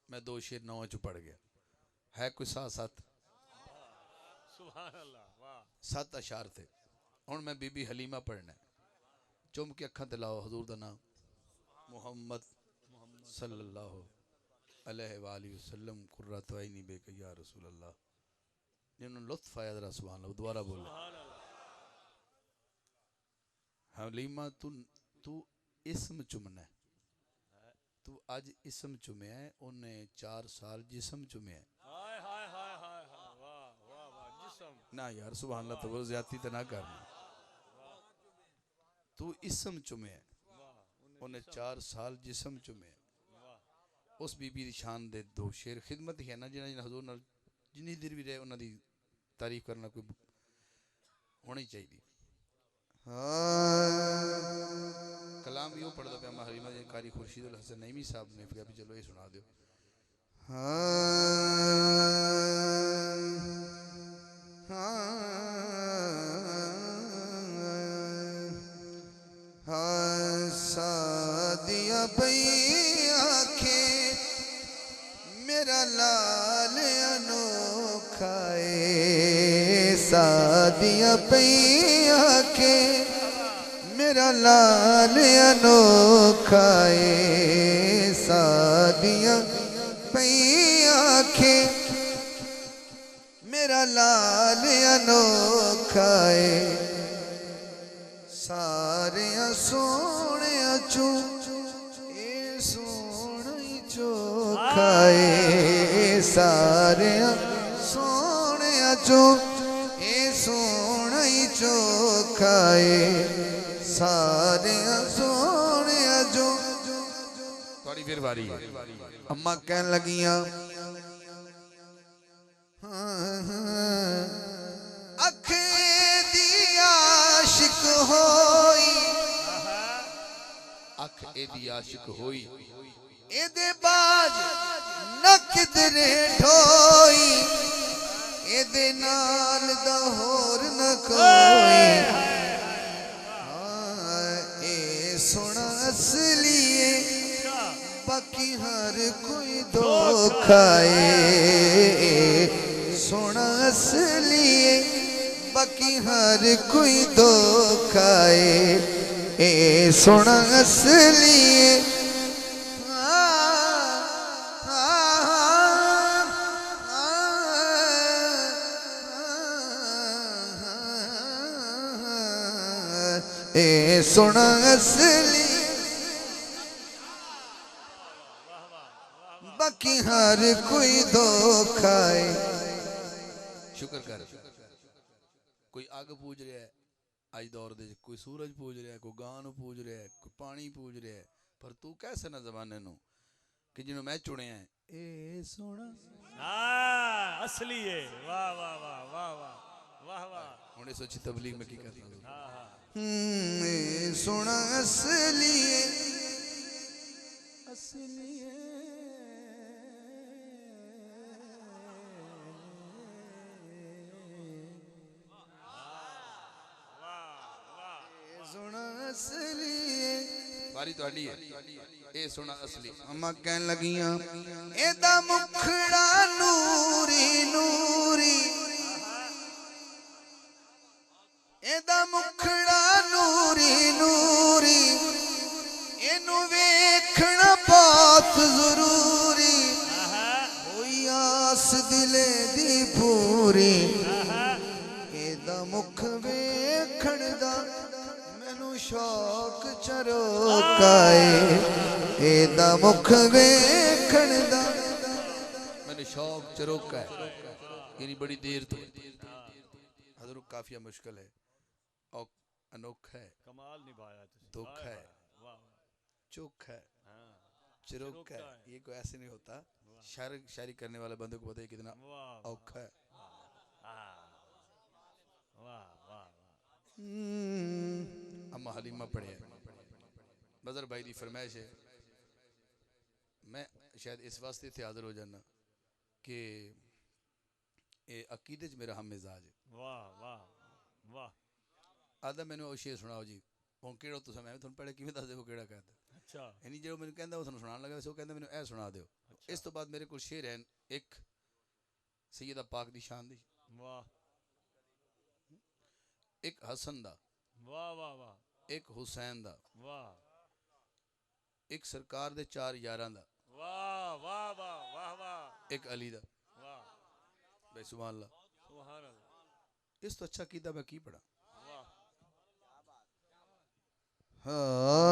मैं 2 शेर 9 च पढ़ गया है कोई 7 सुभान अल्लाह वाह 7 अशार थे। हुण मैं बीबी हलीमा पढ़ना चुम के अखां ते लाओ हजूर दा नाम मुहम्मद सल्लल्लाहु अलैहि वसल्लम कुर्रतु ऐनी बेक या रसूल अल्लाह। जिन्होंने लुत्फ आया जरा सुभान अल्लाह दोबारा बोले। सुभान अल्लाह हलीमा तू तू इसम चुमना है, तू अज इसम चुमया है, उन्हें 4 साल जिसम चुमया है। हाय हाय हाय हाय हाय वाह वाह वाह जिस्म ना यार सुभान अल्लाह तो ज्यादती तो ना करना। तू इसम चुमया है, वाह उन्हें 4 साल जिसम चुमया है। वाह उस बीबी की शान दे 2 शेर खिदमत है ना जिन्हें जिन्हें हजूर नाल जिन्नी देर भी रहे उन्होंने तारीफ करना कोई होनी चाहिए। कलाम भी वो पढ़ता पाया मैं हरीमा जी कारी खुर्शीद उल हसन नईमी साहब ने कहा भी चलो ये सुना दो। सादिया पई आंखें मेरा लाल अनोखा है, सादिया पई आंखें मेरा लाल अनोखा है, सादिया पई आंखें मेरा लाल अनोखा है। सारे सोने चो ए सोने चोखा है, सारे सोने चो ए सोने चोखा है, सारे सोने जो। थोड़ी फिर बारी है। अम्मा कहन लगियां अखे दी आशिक होई, अख एदी आशिक होई, एदे बाज न किधरे ढोई, एदे नाल दा होर न कोई। ए सोना असलिए बाकी हर कोई धोखा है, सोना असलिए बाकी हर कोई धोखा है, ए सोना असलिए ए सोना असली बाकी हर कोई धोखा है। शुक्र कर कोई अग पूज रहा है अज दौर दे, कोई सूरज पूज रहा है, कोई गां नूं पूज रहा है, कोई पानी पूज रहा है, पर तू कैसे ना जमाने नूं कि जिन्हों मैं चुनिया है ए सोना हाँ असली है वाह वाह वाह वाह वाह वाह वाह हुणे सोची तबलीग में की करना हाँ हाँ ए सोना असली असली बारी तो है ए सोना असली। अम्मा कहन लगियां एदा मुखड़ा नूरी नूरी, एदा मुखड़ा नूरी नूरी, एनू वेखना बहुत जरूरी, होई आस दिले दी पूरी, एदा मुख वेखण दा मैनू शौक चरोका है, एदा मुख वेखण दा मैनू शौक चरोका है, यानी बड़ी देर तो हजरत काफिया मुश्किल है और अनोखा है, कमाल निभाया दुख है, वाह चुख है, हाँ चिरोका है, ये कोई ऐसे नहीं होता। शायरी करने वाले बंदे को पता है कितना वाह औखा है। वाह वाह अम्मा हलीमा पढ़े बजर भाई की फरमाइश है। मैं शायद इस वास्ते इत्थे हाजिर हो जाना कि ये अकीदे च मेरा हम मिजाज है। वाह वाह वाह आदा मैंने वो शेर सुनाओ जी हुण केड़ा तुसां मैं तुहानूं पहले किवें दस दे केड़ा कहता अच्छा यानी जो मैंने कहंदा वो तुहानूं सुनाउण लगा सो कहंदा मैंने ए सुना दिओ इस तो बाद मेरे को शेर है एक सैयदा पाक दी शान दी, वाह एक हसन दा, वाह वाह वाह एक हुसैन दा, वाह एक सरकार दे 4 यारां दा, वाह वाह वाह वाह वाह एक अली दा। वाह भाई सुभान अल्लाह, सुभान अल्लाह इस तो अच्छा कीदा मैं की पढ़ा। वाह हाँ।